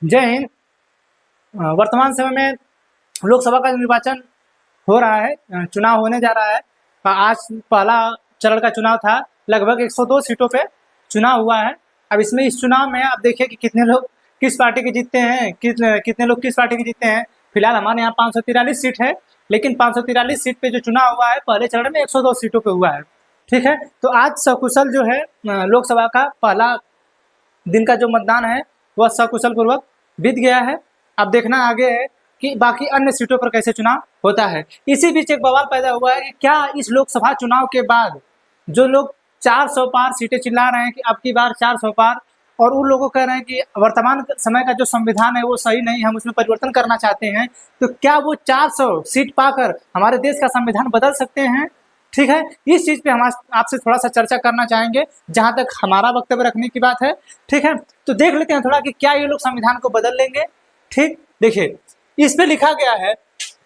जय हिंद। वर्तमान समय में लोकसभा का निर्वाचन हो रहा है, चुनाव होने जा रहा है। आज पहला चरण का चुनाव था, लगभग 102 सीटों पे चुनाव हुआ है। अब इसमें इस चुनाव में आप देखिए कि कितने लोग किस पार्टी के जीतते हैं, कितने लोग किस पार्टी के जीतते हैं। फिलहाल हमारे यहाँ 543 सीट है, लेकिन 543 सीट पे जो चुनाव हुआ है पहले चरण में 102 सीटों पे हुआ है। ठीक है, तो आज सकुशल जो है लोकसभा का पहला दिन का जो मतदान है वह सकुशल पूर्वक बीत गया है। अब देखना आगे है कि बाकी अन्य सीटों पर कैसे चुनाव होता है। इसी बीच एक बवाल पैदा हुआ है कि क्या इस लोकसभा चुनाव के बाद जो लोग 400 पार सीटें चिल्ला रहे हैं कि अब की बार 400 पार, और उन लोगों कह रहे हैं कि वर्तमान समय का जो संविधान है वो सही नहीं, हम उसमें परिवर्तन करना चाहते हैं, तो क्या वो 400 सीट पाकर हमारे देश का संविधान बदल सकते हैं? ठीक है, इस चीज़ पे हम आपसे थोड़ा सा चर्चा करना चाहेंगे, जहां तक हमारा वक्तव्य रखने की बात है। ठीक है, तो देख लेते हैं थोड़ा कि क्या ये लोग संविधान को बदल लेंगे। ठीक, देखिए इस पे लिखा गया है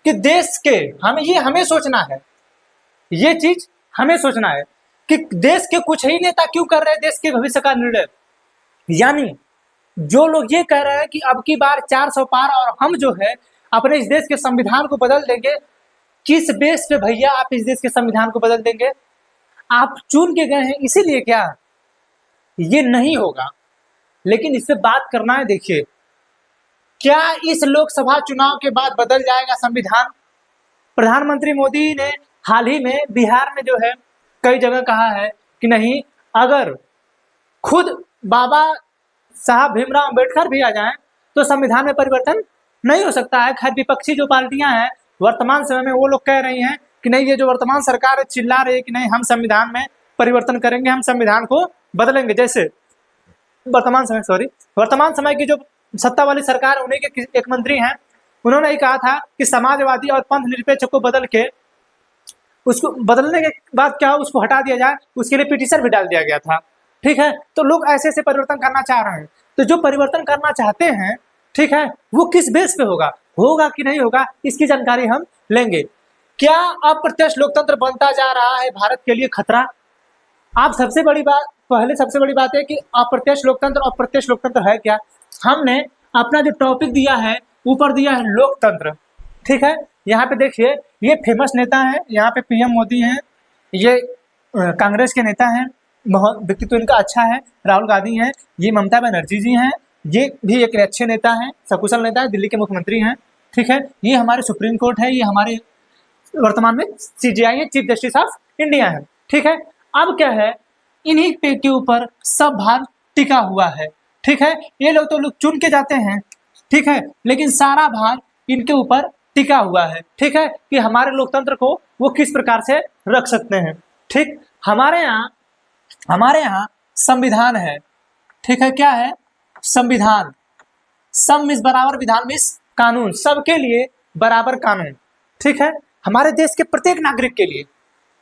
कि देश के हमें सोचना है, ये चीज हमें सोचना है कि देश के कुछ ही नेता क्यों कर रहे हैं देश के भविष्य का निर्णय। यानी जो लोग ये कह रहे हैं कि अब की बार 400 पार और हम जो है अपने इस देश के संविधान को बदल देंगे, किस बेस पे भैया आप इस देश के संविधान को बदल देंगे? आप चुन के गए हैं इसीलिए क्या? ये नहीं होगा, लेकिन इससे बात करना है। देखिए, क्या इस लोकसभा चुनाव के बाद बदल जाएगा संविधान? प्रधानमंत्री मोदी ने हाल ही में बिहार में जो है कई जगह कहा है कि नहीं, अगर खुद बाबा साहब भीमराव अंबेडकर भी आ जाएं तो संविधान में परिवर्तन नहीं हो सकता है। खैर, विपक्षी जो पार्टियां हैं वर्तमान समय में वो लोग कह रही हैं कि नहीं, ये जो वर्तमान सरकार है चिल्ला रही है कि नहीं हम संविधान में परिवर्तन करेंगे, हम संविधान को बदलेंगे। जैसे वर्तमान समय की जो सत्ता वाली सरकार, उन्हीं के एक मंत्री हैं, उन्होंने ही कहा था कि समाजवादी और पंथ निरपेक्ष को बदल के, उसको बदलने के बाद क्या उसको हटा दिया जाए, उसके लिए पिटीशन भी डाल दिया गया था। ठीक है, तो लोग ऐसे ऐसे परिवर्तन करना चाह रहे हैं। तो जो परिवर्तन करना चाहते हैं, ठीक है, वो किस बेस पे होगा कि नहीं होगा, इसकी जानकारी हम लेंगे। क्या अप्रत्यक्ष लोकतंत्र बनता जा रहा है भारत के लिए खतरा? आप सबसे बड़ी बात है कि अप्रत्यक्ष लोकतंत्र और प्रत्यक्ष लोकतंत्र है क्या। हमने अपना जो टॉपिक दिया है ऊपर दिया है लोकतंत्र। ठीक है, यहाँ पे देखिए ये फेमस नेता है, यहाँ पे पीएम मोदी हैं, ये कांग्रेस के नेता हैं, बहुत व्यक्तित्व इनका अच्छा है, राहुल गांधी हैं, ये ममता बनर्जी जी हैं, ये भी एक अच्छे नेता हैं, सकुशल नेता है, दिल्ली के मुख्यमंत्री हैं। ठीक है, ये हमारे सुप्रीम कोर्ट है, ये हमारे वर्तमान में सीजेआई है, चीफ जस्टिस ऑफ इंडिया है। ठीक है, अब क्या है, इन्हीं पे के ऊपर सब भार टिका हुआ है। ठीक है, ये लोग तो लोग चुन के जाते हैं, ठीक है, लेकिन सारा भार इनके ऊपर टिका हुआ है। ठीक है, कि हमारे लोकतंत्र को वो किस प्रकार से रख सकते हैं। ठीक, हमारे यहाँ संविधान है। ठीक है, क्या है? संविधान। सम इस बराबर, विधान में कानून, सबके लिए बराबर कानून। ठीक है, हमारे देश के प्रत्येक नागरिक के लिए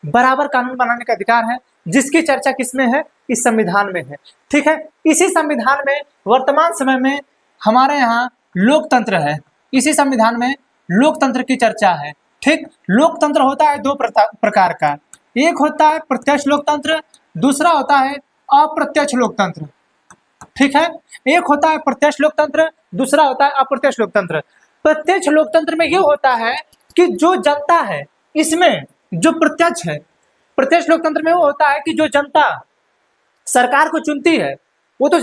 बराबर कानून बनाने का अधिकार है, जिसकी चर्चा किसमें है? इस संविधान में है। ठीक है, इसी संविधान में वर्तमान समय में हमारे यहाँ लोकतंत्र है, इसी संविधान में लोकतंत्र की चर्चा है। ठीक, लोकतंत्र होता है दो प्रकार का, एक होता है प्रत्यक्ष लोकतंत्र, दूसरा होता है अप्रत्यक्ष लोकतंत्र। ठीक है, एक होता है प्रत्यक्ष लोकतंत्र, दूसरा होता है अप्रत्यक्ष लोकतंत्र। प्रत्यक्ष लोकतंत्र में ये होता है कि जो जनता है, इसमें जो प्रत्यक्ष है, प्रत्यक्ष लोकतंत्र में वो होता है कि जो जनता सरकार को चुनती है वो तो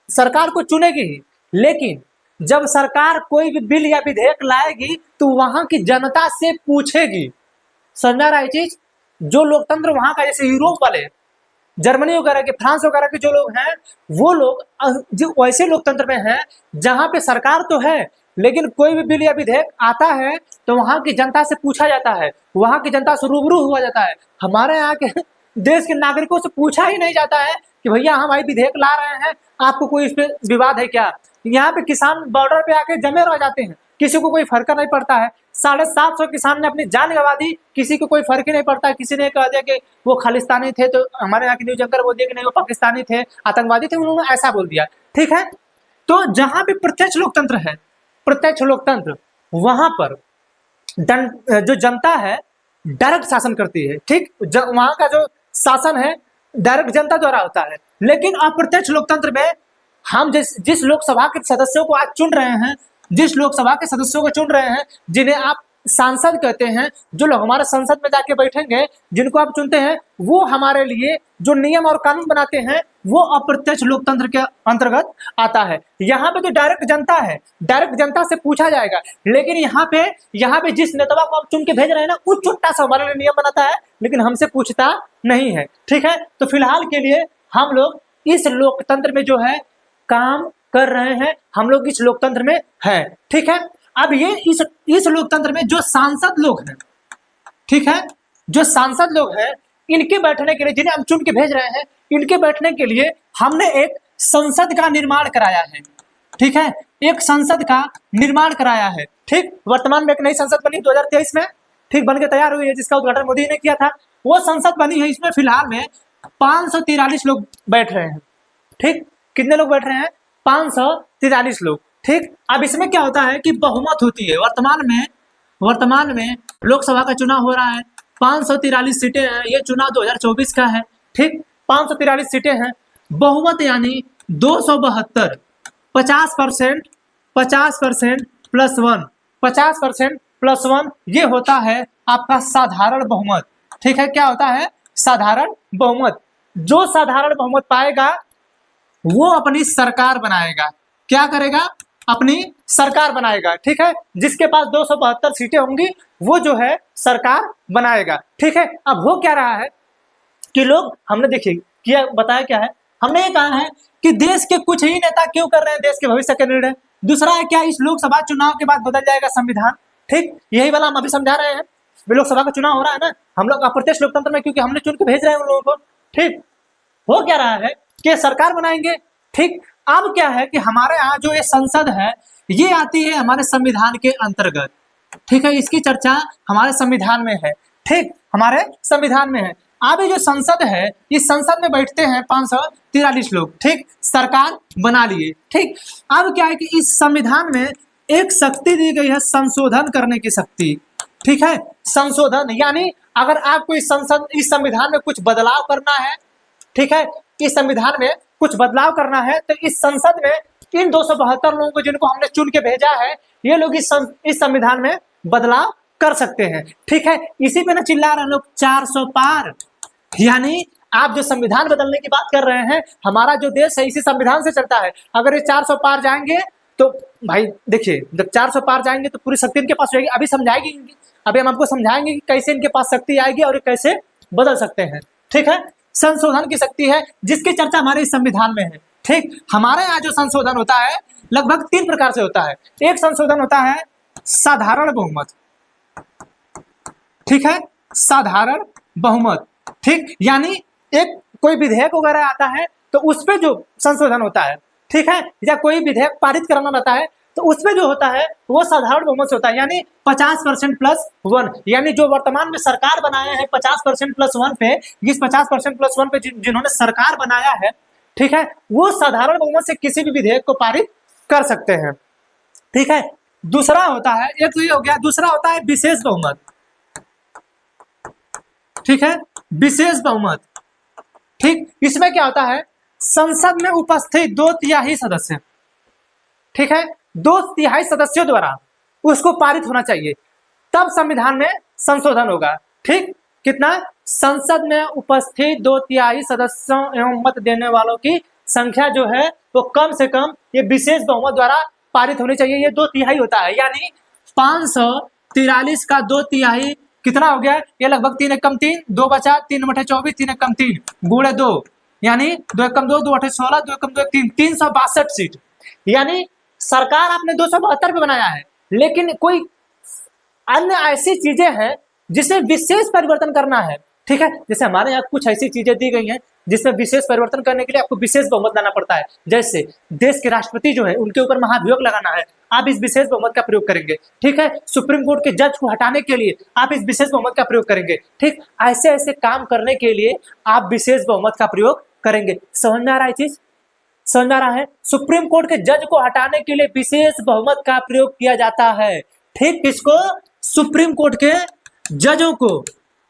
सरकार को चुनेगी ही, लेकिन जब सरकार कोई भी बिल या विधेयक लाएगी तो वहां की जनता से पूछेगी। समझा रहा है चीज? जो लोकतंत्र वहां का, जैसे यूरोप वाले, जर्मनी वगैरह के, फ्रांस वगैरह के जो लोग हैं, वो लोग जो वैसे लोकतंत्र में हैं जहां पे सरकार तो है, लेकिन कोई भी बिल या विधेयक आता है तो वहां की जनता से पूछा जाता है, वहां की जनता से रूबरू हुआ जाता है। हमारे यहाँ के देश के नागरिकों से पूछा ही नहीं जाता है कि भैया हम भाई विधेयक ला रहे हैं, आपको कोई इस पे विवाद है क्या? यहाँ पे किसान बॉर्डर पे आके जमे रह जाते हैं, किसी को कोई फर्क नहीं पड़ता है। 750 किसान ने अपनी जान गंवा दी, किसी को कोई फर्क ही नहीं पड़ता है। किसी ने कह दिया कि वो खालिस्तानी थे, तो हमारे यहाँ के न्यूज एंकर बोल दिया कि नहीं वो पाकिस्तानी थे, आतंकवादी थे, उन्होंने ऐसा बोल दिया। ठीक है, तो जहां पे प्रत्यक्ष लोकतंत्र है, प्रत्यक्ष लोकतंत्र, वहां पर जो जनता है डायरेक्ट शासन करती है। ठीक, वहां का जो शासन है डायरेक्ट जनता द्वारा होता है। लेकिन अप्रत्यक्ष लोकतंत्र में हम जिस लोकसभा के सदस्यों को आज चुन रहे हैं, जिस लोकसभा के सदस्यों को चुन रहे हैं, जिन्हें आप सांसद कहते हैं, जो लोग हमारे संसद में जाके बैठेंगे, जिनको आप चुनते हैं, वो हमारे लिए जो नियम और कानून बनाते हैं वो अप्रत्यक्ष लोकतंत्र के अंतर्गत आता है। यहाँ पे तो डायरेक्ट जनता है, डायरेक्ट जनता से पूछा जाएगा, लेकिन यहाँ पे जिस नेता को आप चुन के भेज रहे हैं ना, वो छोटा सा हमारे लिए नियम बनाता है, लेकिन हमसे पूछता नहीं है। ठीक है, तो फिलहाल के लिए हम लोग इस लोकतंत्र में जो है काम कर रहे हैं, हम लोग इस लोकतंत्र में है। ठीक है, अब ये इस लोकतंत्र में जो सांसद लोग हैं, ठीक है, जो सांसद लोग हैं, इनके बैठने के लिए, जिन्हें हम चुन के भेज रहे हैं, इनके बैठने के लिए हमने एक संसद का निर्माण कराया है। ठीक है, एक संसद का निर्माण कराया है। ठीक, वर्तमान में एक नई संसद बनी 2023 में, ठीक, बन के तैयार हुई है, जिसका उद्घाटन मोदी ने किया था। वो संसद बनी है, इसमें फिलहाल में 543 लोग बैठ रहे हैं। ठीक, कितने लोग बैठ रहे हैं? 543 लोग। ठीक, अब इसमें क्या होता है कि बहुमत होती है। वर्तमान में लोकसभा का चुनाव हो रहा है, 543 सीटें हैं, ये चुनाव 2024 का है। ठीक, 543 सीटें हैं, बहुमत यानी 272, 50% प्लस 1, 50% प्लस 1, ये होता है आपका साधारण बहुमत। ठीक है, क्या होता है? साधारण बहुमत। जो साधारण बहुमत पाएगा वो अपनी सरकार बनाएगा। क्या करेगा? अपनी सरकार बनाएगा। ठीक है, जिसके पास 272 सीटें होंगी वो जो है सरकार बनाएगा। ठीक है, अब हो क्या रहा है कि लोग, हमने देखिए किया, बताया क्या है, हमने ये कहा है कि देश के कुछ ही नेता क्यों कर रहे हैं देश के भविष्य के निर्णय। दूसरा है क्या, इस लोकसभा चुनाव के बाद बदल जाएगा संविधान। ठीक, यही वाला हम अभी समझा रहे हैं। लोकसभा का चुनाव हो रहा है ना, हम लोग अप्रत्यक्ष लोकतंत्र में, क्योंकि हमने चुन के भेज रहे हैं उन लोगों को। ठीक, हो क्या रहा है कि सरकार बनाएंगे। ठीक, अब क्या है कि हमारे यहाँ जो ये संसद है, ये आती है हमारे संविधान के अंतर्गत। ठीक है, इसकी चर्चा हमारे संविधान में है। ठीक, हमारे संविधान में है। अब ये जो संसद है, इस संसद में बैठते हैं 543 लोग। ठीक, सरकार बना लिए। ठीक, अब क्या है कि इस संविधान में एक शक्ति दी गई है, संशोधन करने की शक्ति। ठीक है, संशोधन यानी अगर आपको इस संविधान में कुछ बदलाव करना है, ठीक है, इस संविधान में कुछ बदलाव करना है, तो इस संसद में इन 272 लोगों को, जिनको हमने चुन के भेजा है, ये लोग इस संविधान में बदलाव कर सकते हैं। ठीक है, इसी पे ना चिल्ला रहे हैं लोग 400 पार। यानी आप जो संविधान बदलने की बात कर रहे हैं, हमारा जो देश है इसी संविधान से चलता है। अगर ये 400 पार जाएंगे तो भाई देखिए, जब 400 पार जाएंगे तो पूरी शक्ति इनके पास रहेगी। अभी समझाएगी, अभी हम आपको समझाएंगे कि कैसे इनके पास शक्ति आएगी और कैसे बदल सकते हैं। ठीक है, संशोधन की शक्ति है जिसकी चर्चा हमारे इस संविधान में है। ठीक, हमारे यहाँ जो संशोधन होता है लगभग 3 प्रकार से होता है। एक संशोधन होता है साधारण बहुमत। ठीक है, साधारण बहुमत। ठीक, यानी एक कोई विधेयक वगैरह आता है तो उस पे जो संशोधन होता है, ठीक है, या कोई विधेयक पारित करना रहता है तो उसमें जो होता है वो साधारण बहुमत से होता है, यानी 50% प्लस 1। यानी जो वर्तमान में सरकार बनाया है 50% प्लस 1 पे, इस 50% प्लस 1 पे जिन्होंने सरकार बनाया है, ठीक है, वो साधारण बहुमत से किसी भी विधेयक को पारित कर सकते हैं। ठीक है, दूसरा होता है, एक तो ये हो गया, दूसरा होता है विशेष बहुमत। ठीक है, विशेष बहुमत। ठीक, इसमें क्या होता है, संसद में उपस्थित 2/3 सदस्य, ठीक है, 2/3 सदस्यों द्वारा उसको पारित होना चाहिए, तब संविधान में संशोधन होगा। ठीक, कितना? संसद में उपस्थित 2/3 सदस्यों एवं मत देने वालों की संख्या जो है वो कम से कम ये विशेष बहुमत द्वारा पारित होनी चाहिए। ये 2/3 होता है, यानी 543 का 2/3 कितना हो गया? ये लगभग 3 एकम 3, 2 बचा, 3 बटे 24, 3 एकम 3 गुणे 2, यानी 2 एकम 2, 2 बटे 16, 2 एकम 2 3, 362 सीट। यानी सरकार आपने 272 पे बनाया है, लेकिन कोई अन्य ऐसी चीजें हैं जिसे विशेष परिवर्तन करना है। ठीक है, जैसे हमारे यहाँ कुछ ऐसी चीजें दी गई हैं जिसमें विशेष परिवर्तन करने के लिए आपको विशेष बहुमत लाना पड़ता है। जैसे देश के राष्ट्रपति जो है उनके ऊपर महाभियोग लगाना है, आप इस विशेष बहुमत का प्रयोग करेंगे। ठीक है, सुप्रीम कोर्ट के जज को हटाने के लिए आप इस विशेष बहुमत का प्रयोग करेंगे। ठीक, ऐसे ऐसे काम करने के लिए आप विशेष बहुमत का प्रयोग करेंगे। समझ में आ रहा है चीज? समझ में आ रहा है? सुप्रीम कोर्ट के जज को हटाने के लिए विशेष बहुमत का प्रयोग किया जाता है। ठीक, किसको? सुप्रीम कोर्ट के जजों को।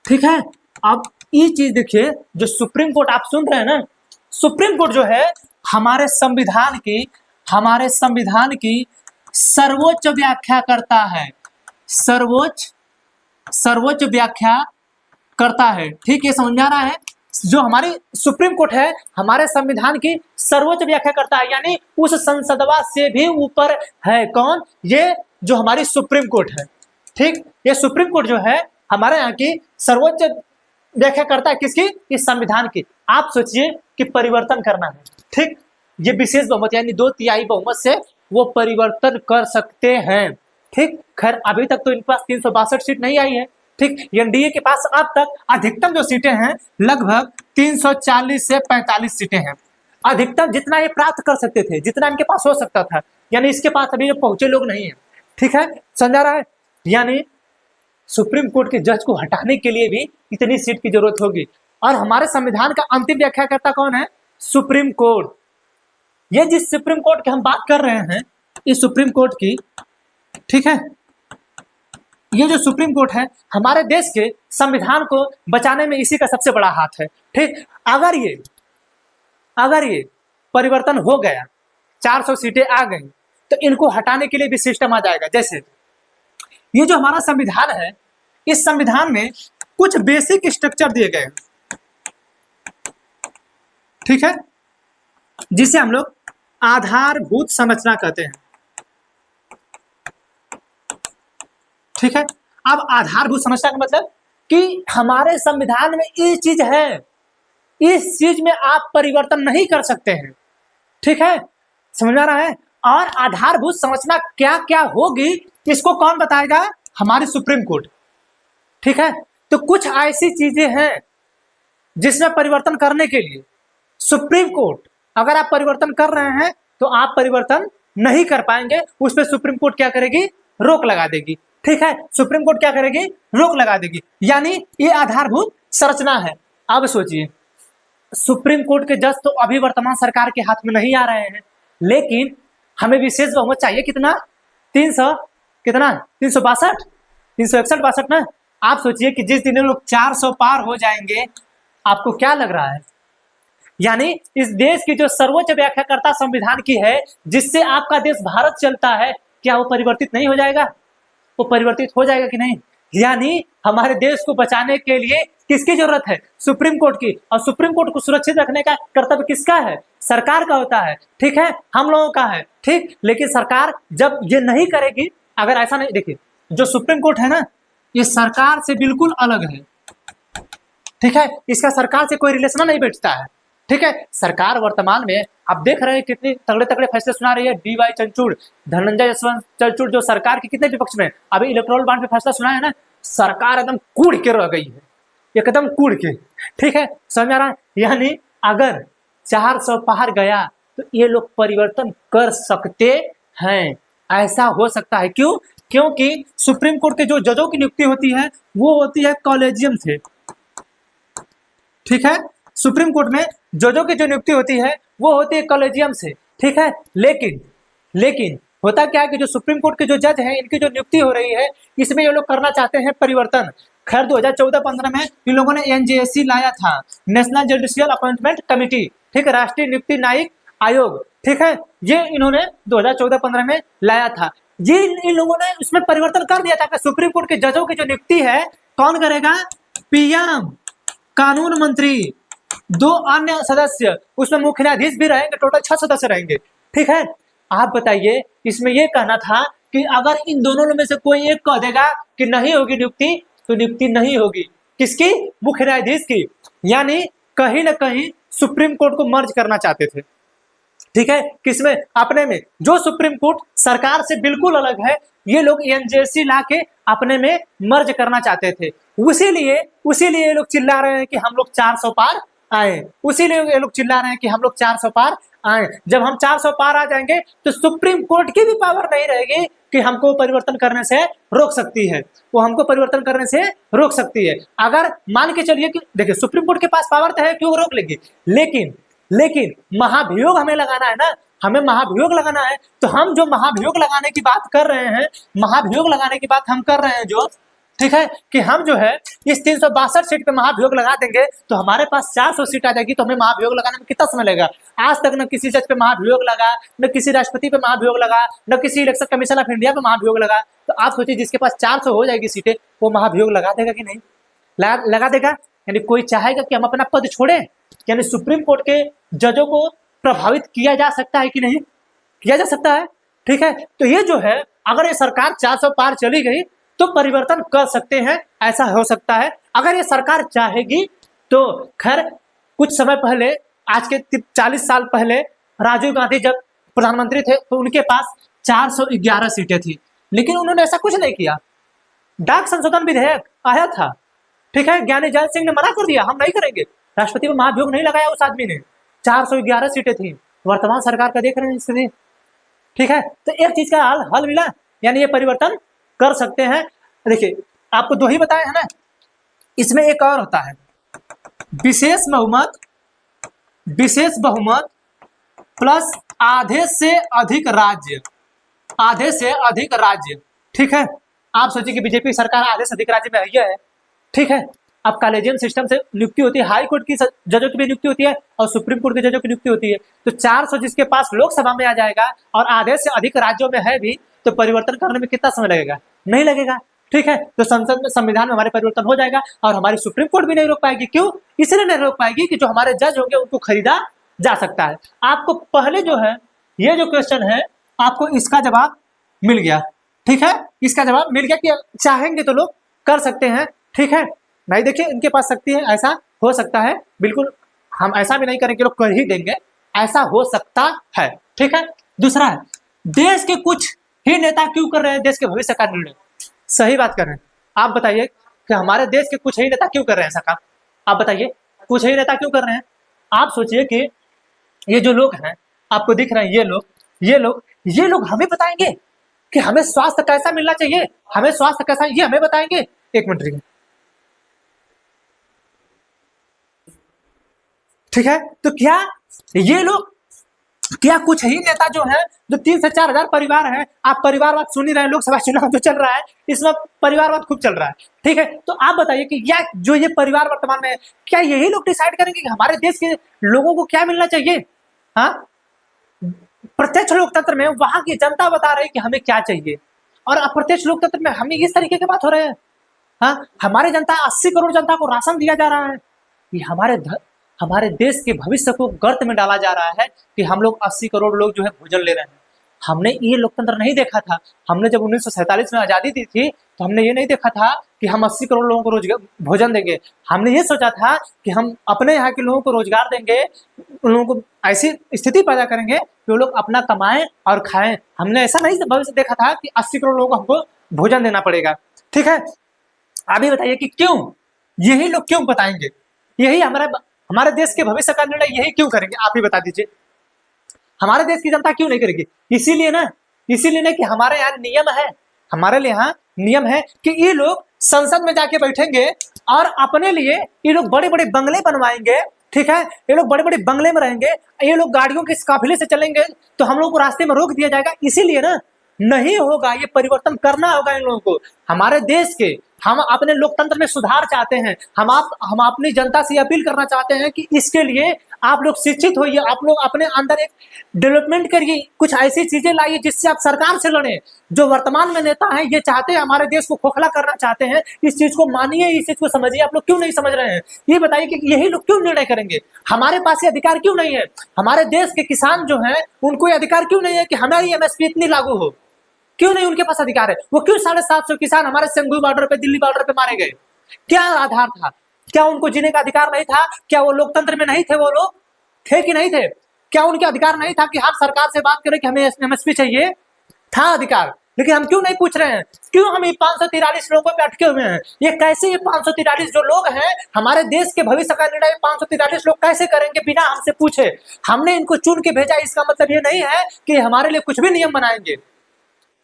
ठीक है, अब ये चीज देखिए, जो सुप्रीम कोर्ट आप सुन रहे हैं ना, सुप्रीम कोर्ट जो है हमारे संविधान की सर्वोच्च व्याख्या करता है, सर्वोच्च व्याख्या करता है। ठीक है, समझ में आ रहा है? जो हमारी सुप्रीम कोर्ट है हमारे संविधान की सर्वोच्च व्याख्या करता है, यानी उस संसदवा से भी ऊपर है। कौन? ये जो हमारी सुप्रीम कोर्ट है। ठीक, ये सुप्रीम कोर्ट जो है हमारे यहाँ की सर्वोच्च व्याख्या करता है। किसकी? इस संविधान की। आप सोचिए कि परिवर्तन करना है, ठीक, ये विशेष बहुमत यानी 2/3 बहुमत से वो परिवर्तन कर सकते हैं। ठीक, खैर अभी तक तो इनके पास 362 सीट नहीं आई है। ठीक, एनडीए के पास अब तक अधिकतम जो सीटें हैं लगभग 340 से 45 सीटें हैं। अधिकतम जितना ये प्राप्त कर सकते थे, जितना इनके पास हो सकता था, यानी इसके पास अभी पहुंचे लोग नहीं है। ठीक है, समझा रहा है? यानी सुप्रीम कोर्ट के जज को हटाने के लिए भी इतनी सीट की जरूरत होगी। और हमारे संविधान का अंतिम व्याख्याकर्ता कौन है? Supreme court. ये जिस सुप्रीम कोर्ट की हम बात कर रहे हैं, इस सुप्रीम कोर्ट की, ठीक है, ये जो सुप्रीम कोर्ट है हमारे देश के संविधान को बचाने में इसी का सबसे बड़ा हाथ है। ठीक, अगर ये परिवर्तन हो गया, 400 सीटें आ गई, तो इनको हटाने के लिए भी सिस्टम आ जाएगा। जैसे ये जो हमारा संविधान है, इस संविधान में कुछ बेसिक स्ट्रक्चर दिए गए हैं, ठीक है, जिसे हम लोग आधारभूत संरचना कहते हैं। ठीक है, अब आधारभूत संरचना का मतलब कि हमारे संविधान में ये चीज है, इस चीज में आप परिवर्तन नहीं कर सकते हैं। ठीक है, समझ में आ रहा है? और आधारभूत संरचना क्या क्या होगी इसको कौन बताएगा? हमारी सुप्रीम कोर्ट। ठीक है, तो कुछ ऐसी चीजें हैं जिसमें परिवर्तन करने के लिए सुप्रीम कोर्ट, अगर आप परिवर्तन कर रहे हैं तो आप परिवर्तन नहीं कर पाएंगे, उस पर सुप्रीम कोर्ट क्या करेगी? रोक लगा देगी। ठीक है, सुप्रीम कोर्ट क्या करेगी? रोक लगा देगी। यानी ये आधारभूत संरचना है। अब सोचिए, सुप्रीम कोर्ट के जज तो अभी वर्तमान सरकार के हाथ में नहीं आ रहे हैं, लेकिन हमें विशेष बहुमत चाहिए। कितना? 362, 361 ना। आप सोचिए कि जिस दिन लोग 400 पार हो जाएंगे, आपको क्या लग रहा है? यानी इस देश की जो सर्वोच्च व्याख्याकर्ता संविधान की है, जिससे आपका देश भारत चलता है, क्या वो परिवर्तित नहीं हो जाएगा? वो परिवर्तित हो जाएगा कि नहीं? यानी हमारे देश को बचाने के लिए किसकी जरूरत है? सुप्रीम कोर्ट की। और सुप्रीम कोर्ट को सुरक्षित रखने का कर्तव्य किसका है? सरकार का होता है। ठीक है, हम लोगों का है। ठीक, लेकिन सरकार जब ये नहीं करेगी, अगर ऐसा नहीं, देखिए जो सुप्रीम कोर्ट है ना, ये सरकार से बिल्कुल अलग है। ठीक है, इसका सरकार से कोई रिलेशन नहीं बैठता है। ठीक है, सरकार वर्तमान में आप देख रहे हैं कितने तगड़े तगड़े फैसले सुना रही है। DY चंद्रचूड़, धनंजय जसवंत चंद्रचूड़, जो सरकार के कितने विपक्ष में अभी इलेक्ट्रोल बॉन्ड पे फैसला सुना है ना, सरकार एकदम कूड़ के रह गई है, एकदम कूड़ के। ठीक है, समझ आ रहा है? यानी अगर 400 पार गया तो ये लोग परिवर्तन कर सकते हैं, ऐसा हो सकता है। क्यों? क्योंकि सुप्रीम कोर्ट के जो जजों की नियुक्ति होती है वो होती है कॉलेजियम से। ठीक है, सुप्रीम कोर्ट में जजों की जो नियुक्ति होती है वो होती है कॉलेजियम से। ठीक है, लेकिन होता क्या है कि जो सुप्रीम कोर्ट के जो जज हैं, इनकी जो नियुक्ति हो रही है, इसमें ये लोग करना चाहते हैं परिवर्तन। खैर 2014-15 में इन लोगों ने NJSC लाया था, नेशनल जुडिशियल अपॉइंटमेंट कमिटी। ठीक है, राष्ट्रीय नियुक्ति न्यायिक आयोग। ठीक है, ये इन्होंने 2014-15 में लाया था। ये इन लोगों ने उसमें परिवर्तन कर दिया था कि सुप्रीम कोर्ट के जजों की जो नियुक्ति है कौन करेगा? PM, कानून मंत्री, 2 अन्य सदस्य, उसमें मुख्य न्यायाधीश भी रहेंगे, टोटल 6 सदस्य रहेंगे। ठीक है, आप बताइए, इसमें यह कहना था कि अगर इन दोनों में से कोई एक कह देगा कि नहीं होगी नियुक्ति, तो नियुक्ति नहीं होगी। किसकी? मुख्य न्यायाधीश की। यानी कहीं ना कहीं सुप्रीम कोर्ट को मर्ज करना चाहते थे। ठीक है, किसमें? अपने में। जो सुप्रीम कोर्ट सरकार से बिल्कुल अलग है, ये लोग NJSC ला के अपने में मर्ज करना चाहते थे। उसीलिए ये लोग चिल्ला रहे हैं कि हम लोग 400 पार आए। उसीलिए ये लोग चिल्ला रहे हैं कि हम लोग 400 पार आए। जब हम 400 पार आ जाएंगे तो सुप्रीम कोर्ट की भी पावर नहीं रहेगी कि हमको परिवर्तन करने से रोक सकती है। वो हमको परिवर्तन करने से रोक सकती है। अगर मान के चलिए कि देखिए सुप्रीम कोर्ट के पास पावर तो है, क्यों रोक लेगी? लेकिन महाभियोग हमें लगाना है ना, हमें महाभियोग लगाना है। तो हम जो महाभियोग लगाने की बात कर रहे हैं, महाभियोग लगाने की बात हम कर रहे हैं, जो ठीक है, कि हम जो है इस 362 सीट पे महाभियोग लगा देंगे तो हमारे पास 400 सीट आ जाएगी, तो हमें महाभियोग लगाने में कितना समय लगेगा। आज तक न किसी जज पे महाभियोग लगा, न किसी राष्ट्रपति पे महाभियोग लगा, न किसी इलेक्शन कमीशन ऑफ इंडिया पे महाभियोग लगा। तो आप सोचिए जिसके पास 400 हो जाएगी सीटें, वो महाभियोग लगा देगा कि नहीं? लगा देगा। यानी कोई चाहेगा कि हम अपना पद छोड़े? यानी सुप्रीम कोर्ट के जजों को प्रभावित किया जा सकता है कि नहीं? किया जा सकता है। ठीक है, तो ये जो है अगर ये सरकार 400 पार चली गई तो परिवर्तन कर सकते हैं, ऐसा हो सकता है। अगर ये सरकार चाहेगी तो खैर कुछ समय पहले, आज के 40 साल पहले राजीव गांधी जब प्रधानमंत्री थे तो उनके पास 411 सीटें थी, लेकिन उन्होंने ऐसा कुछ नहीं किया। डाक संशोधन विधेयक आया था, ठीक है, ज्ञानी जैल सिंह ने मना कर दिया, हम नहीं करेंगे। राष्ट्रपति पर महाभियोग नहीं लगाया उस आदमी ने। 411 सीटें थी। वर्तमान सरकार का देख रहे हैं स्थिति। ठीक है, तो एक चीज का हल मिला, यानी ये परिवर्तन कर सकते हैं। देखिए आपको 2 ही बताए हैं ना, इसमें एक और होता है विशेष बहुमत प्लस आधे से अधिक राज्य। आधे से अधिक राज्य, ठीक है। आप सोचिए कि बीजेपी सरकार आधे से अधिक राज्य में है, ठीक है। अब कॉलेजियम सिस्टम से नियुक्ति होती है, हाई कोर्ट की जजों की भी नियुक्ति होती है और सुप्रीम कोर्ट के जजों की नियुक्ति होती है। तो 400 जिसके पास लोकसभा में आ जाएगा और आधे से अधिक राज्यों में है भी, तो परिवर्तन करने में कितना समय लगेगा? नहीं लगेगा। ठीक है, तो संसद में, संविधान में हमारे परिवर्तन हो जाएगा और हमारी सुप्रीम कोर्ट भी नहीं रोक पाएगी। क्यों? इसलिए नहीं रोक पाएगी कि जो हमारे जज होंगे उनको खरीदा जा सकता है। आपको पहले जो है ये जो क्वेश्चन है, आपको इसका जवाब मिल गया। ठीक है, इसका जवाब मिल गया कि चाहेंगे तो लोग कर सकते हैं। ठीक है भाई, देखिए इनके पास शक्ति है, ऐसा हो सकता है। बिल्कुल हम ऐसा भी नहीं करेंगे लोग कर ही देंगे, ऐसा हो सकता है। ठीक है, दूसरा है देश के कुछ ही नेता क्यों कर रहे हैं देश के भविष्य का निर्णय? सही बात कर रहे हैं। आप बताइए कि हमारे देश के कुछ ही नेता क्यों कर रहे हैं ऐसा काम? आप बताइए कुछ ही नेता क्यों कर रहे हैं? आप सोचिए कि ये जो लोग हैं आपको दिख रहे हैं, ये लोग हमें बताएंगे कि हमें स्वास्थ्य कैसा मिलना चाहिए, हमें स्वास्थ्य कैसा, ये हमें बताएंगे। एक मिनट रुकिए। ठीक है, तो क्या ये लोग, क्या कुछ ही नेता जो है, जो 3 से 4 हजार परिवार है, आप परिवारवाद सुन ही रहे हैं, लोकसभा चुनाव जो चल रहा है इसमें परिवारवाद खूब चल रहा है। ठीक है, तो आप बताइए कि या जो ये परिवार वर्तमान में है, क्या यही लोग डिसाइड करेंगे कि हमारे देश के लोगों को क्या मिलना चाहिए? हाँ, प्रत्यक्ष लोकतंत्र में वहां की जनता बता रही कि हमें क्या चाहिए, और अप्रत्यक्ष लोकतंत्र में हमें इस तरीके की बात हो रहे हैं। हाँ, हमारे जनता 80 करोड़ जनता को राशन दिया जा रहा है। ये हमारे देश के भविष्य को गर्त में डाला जा रहा है कि हम लोग 80 करोड़ लोग जो है भोजन ले रहे हैं। हमने ये लोकतंत्र नहीं देखा था। हमने जब 1947 में आज़ादी दी थी तो हमने ये नहीं देखा था कि हम 80 करोड़ लोगों को रोजगार भोजन देंगे। हमने ये सोचा था कि हम अपने यहाँ के लोगों को रोजगार देंगे, उन लोगों को ऐसी स्थिति पैदा करेंगे कि वो लोग अपना कमाएं और खाएं। हमने ऐसा नहीं भविष्य देखा था कि 80 करोड़ लोगों को हमको भोजन देना पड़ेगा। ठीक है, आप ही बताइए कि क्यों, यही लोग क्यों बताएंगे, यही हमारे देश के भविष्य का निर्णय यही क्यों करेंगे? आप ही बता दीजिए, हमारे देश की जनता क्यों नहीं करेगी? इसीलिए ना कि हमारे यहाँ नियम है, हमारे लिए यहाँ नियम है कि ये लोग संसद में जाके बैठेंगे और अपने लिए ये लोग बड़े बड़े बंगले बनवाएंगे। ठीक है, ये लोग बड़े बड़े बंगले में रहेंगे, ये लोग गाड़ियों के काफिले से चलेंगे, तो हम लोग को रास्ते में रोक दिया जाएगा। इसीलिए ना नहीं होगा, ये परिवर्तन करना होगा इन लोगों को। हमारे देश के, हम अपने लोकतंत्र में सुधार चाहते हैं। हम अपनी जनता से अपील करना चाहते हैं कि इसके लिए आप लोग शिक्षित होइए, आप लोग अपने अंदर एक डेवलपमेंट करिए, कुछ ऐसी चीजें लाइए जिससे आप सरकार से लड़े। जो वर्तमान में नेता हैं ये चाहते हैं हमारे देश को खोखला करना चाहते हैं। इस चीज को मानिए, इस चीज को समझिए। आप लोग क्यों नहीं समझ रहे हैं? ये बताइए कि यही लोग क्यों निर्णय करेंगे? हमारे पास ये अधिकार क्यों नहीं है? हमारे देश के किसान जो है उनको ये अधिकार क्यों नहीं है कि हमारी MSP इतनी लागू हो? क्यों नहीं उनके पास अधिकार है? वो क्यों 750 किसान हमारे सिंघू बॉर्डर पे, दिल्ली बॉर्डर पे मारे गए? क्या आधार था? क्या उनको जीने का अधिकार नहीं था? क्या वो लोकतंत्र में नहीं थे? वो लोग थे कि नहीं थे? क्या उनके अधिकार नहीं था कि हम सरकार से बात करें कि हमें MSP चाहिए? था अधिकार, लेकिन हम क्यों नहीं पूछ रहे हैं? क्यों हम 543 लोगों पे अटके हुए हैं? ये कैसे, ये 543 जो लोग हैं, हमारे देश के भविष्य का निर्णय 543 लोग कैसे करेंगे बिना हमसे पूछे? हमने इनको चुन के भेजा, इसका मतलब ये नहीं है कि हमारे लिए कुछ भी नियम बनाएंगे।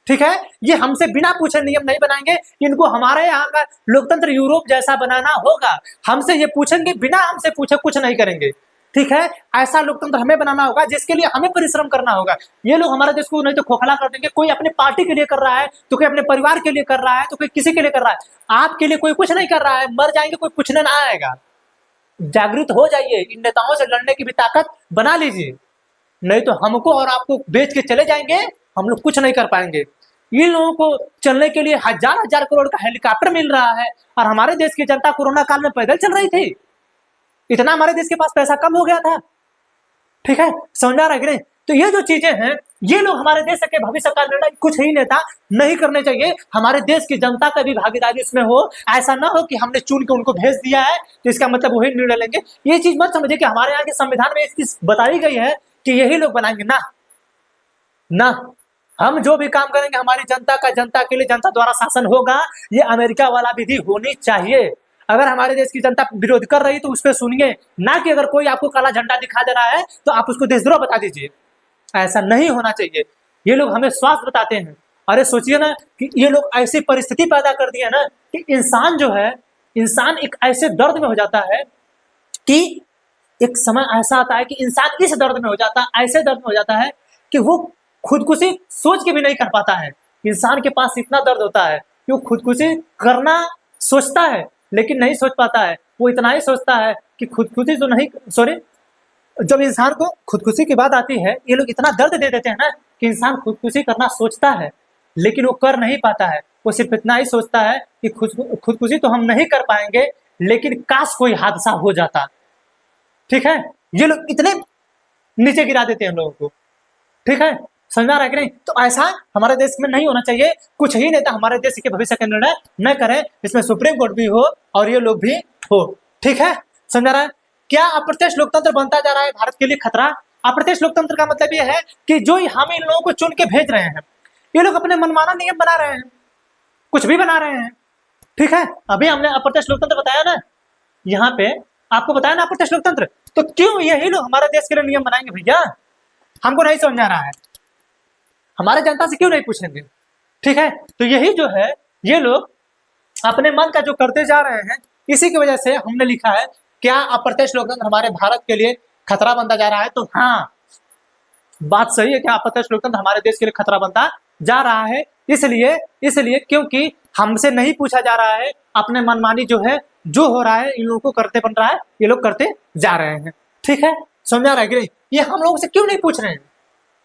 ठीक है, ये हमसे बिना पूछे नियम नहीं बनाएंगे। इनको हमारे यहाँ का लोकतंत्र यूरोप जैसा बनाना होगा। हमसे ये पूछेंगे, बिना हमसे पूछे कुछ नहीं करेंगे। ठीक है, ऐसा लोकतंत्र हमें बनाना होगा जिसके लिए हमें परिश्रम करना होगा। ये लोग हमारे देश को नहीं तो खोखला कर देंगे। कोई अपने पार्टी के लिए कर रहा है, तो कोई अपने परिवार के लिए कर रहा है, तो कोई किसी के लिए कर रहा है। आपके लिए कोई कुछ नहीं कर रहा है, मर जाएंगे, कोई पूछने ना आएगा। जागृत हो जाइए, इन नेताओं से लड़ने की भी ताकत बना लीजिए, नहीं तो हमको और आपको बेच के चले जाएंगे, हम लोग कुछ नहीं कर पाएंगे। इन लोगों को चलने के लिए हजार हजार करोड़ का हेलीकॉप्टर मिल रहा है, और हमारे देश की जनता कोरोना काल में पैदल चल रही थी। इतना हमारे देश के पास पैसा कम हो गया था। ठीक है, समझ आ रहा है कि नहीं? तो ये जो चीजें हैं, ये लोग हमारे देश के भविष्य का निर्णय कुछ ही नेता नहीं करने चाहिए। हमारे देश की जनता का भी भागीदारी इसमें हो। ऐसा ना हो कि हमने चुन के उनको भेज दिया है तो इसका मतलब वही निर्णय लेंगे। ये चीज मत समझिए कि हमारे यहाँ के संविधान में इसकी बताई गई है कि यही लोग बनाएंगे। ना ना, हम जो भी काम करेंगे हमारी जनता का, जनता के लिए, जनता द्वारा शासन होगा। ये अमेरिका वाला विधि होनी चाहिए। अगर हमारे देश की जनता विरोध कर रही तो उस पर सुनिए, ना कि अगर कोई आपको काला झंडा दिखा दे रहा है तो आप उसको देशद्रोह बता दीजिए। ऐसा नहीं होना चाहिए। ये लोग हमें स्वास्थ्य बताते हैं। अरे सोचिए ना कि ये लोग ऐसी परिस्थिति पैदा कर दिया ना कि इंसान जो है, इंसान एक ऐसे दर्द में हो जाता है कि एक समय ऐसा आता है कि इंसान इस दर्द में हो जाता है, ऐसे दर्द में हो जाता है कि वो खुदकुशी सोच के भी नहीं कर पाता है। इंसान के पास इतना दर्द होता है कि वो खुदकुशी करना सोचता है लेकिन नहीं सोच पाता है। वो इतना ही सोचता है कि खुदकुशी तो नहीं, सॉरी, जब इंसान को खुदकुशी की बात आती है, ये लोग इतना दर्द दे देते हैं ना कि इंसान खुदकुशी करना सोचता है लेकिन वो कर नहीं पाता है। वो सिर्फ इतना ही सोचता है कि खुदकुशी तो हम नहीं कर पाएंगे, लेकिन काश कोई हादसा हो जाता। ठीक है, ये लोग इतने नीचे गिरा देते हैं हम लोगों को। ठीक है, समझा रहा है कि नहीं? तो ऐसा हमारे देश में नहीं होना चाहिए। कुछ ही नेता हमारे देश के भविष्य का निर्णय न करें, इसमें सुप्रीम कोर्ट भी हो और ये लोग भी हो। ठीक है, समझा रहा है? क्या अप्रत्यक्ष लोकतंत्र बनता जा रहा है भारत के लिए खतरा? अप्रत्यक्ष लोकतंत्र का मतलब यह है कि जो हम इन लोगों को चुन के भेज रहे हैं, ये लोग अपने मनमाना नियम बना रहे हैं, कुछ भी बना रहे हैं। ठीक है, अभी हमने अप्रत्यक्ष लोकतंत्र बताया ना, यहाँ पे आपको बताया ना अप्रत्यक्ष लोकतंत्र। तो क्यों यही लोग हमारे देश के लिए नियम बनाएंगे भैया? हमको नहीं समझ आ रहा है। हमारे जनता से क्यों नहीं पूछेंगे? ठीक है, तो यही जो है, ये लोग अपने मन का जो करते जा रहे हैं, इसी की वजह से हमने लिखा है क्या अप्रत्यक्ष लोकतंत्र हमारे भारत के लिए खतरा बनता जा रहा है? तो हाँ, बात सही है कि अप्रत्यक्ष लोकतंत्र हमारे देश के लिए खतरा बनता जा रहा है। इसलिए क्योंकि हमसे नहीं पूछा जा रहा है, अपने मनमानी जो है, जो हो रहा है, इन लोगों को करते बन रहा है, ये लोग करते जा रहे हैं। ठीक है, समझा रहा है कि नहीं? ये हम लोगों से क्यों नहीं पूछ रहे हैं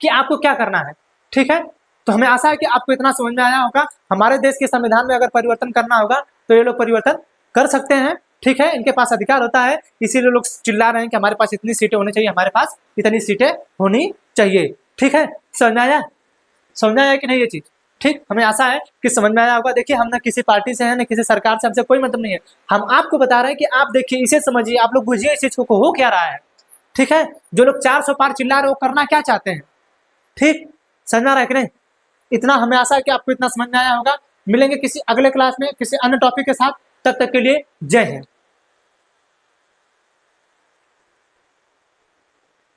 कि आपको क्या करना है? ठीक है, तो हमें आशा है कि आपको इतना समझ में आया होगा। हमारे देश के संविधान में अगर परिवर्तन करना होगा तो ये लोग परिवर्तन कर सकते हैं। ठीक है, इनके पास अधिकार होता है, इसीलिए लोग चिल्ला रहे हैं कि हमारे पास इतनी सीटें होनी चाहिए, हमारे पास इतनी सीटें होनी चाहिए। ठीक है, समझ आया कि नहीं ये चीज? ठीक, हमें आशा है कि समझ में आया होगा। देखिए, हम ना किसी पार्टी से हैं, ना किसी सरकार से, हमसे कोई मतलब नहीं है। हम आपको बता रहे हैं कि आप देखिए, इसे समझिए, आप लोग बुझिए इस चीज को हो क्या रहा है। ठीक है, जो लोग 400 पार चिल्ला रहे हो, करना क्या चाहते हैं? ठीक, समझ रहा है कि नहीं? इतना हमें आशा है कि आपको इतना समझ में आया होगा। मिलेंगे किसी अगले क्लास में किसी अन्य टॉपिक के साथ, तब तक के लिए जय हिंद।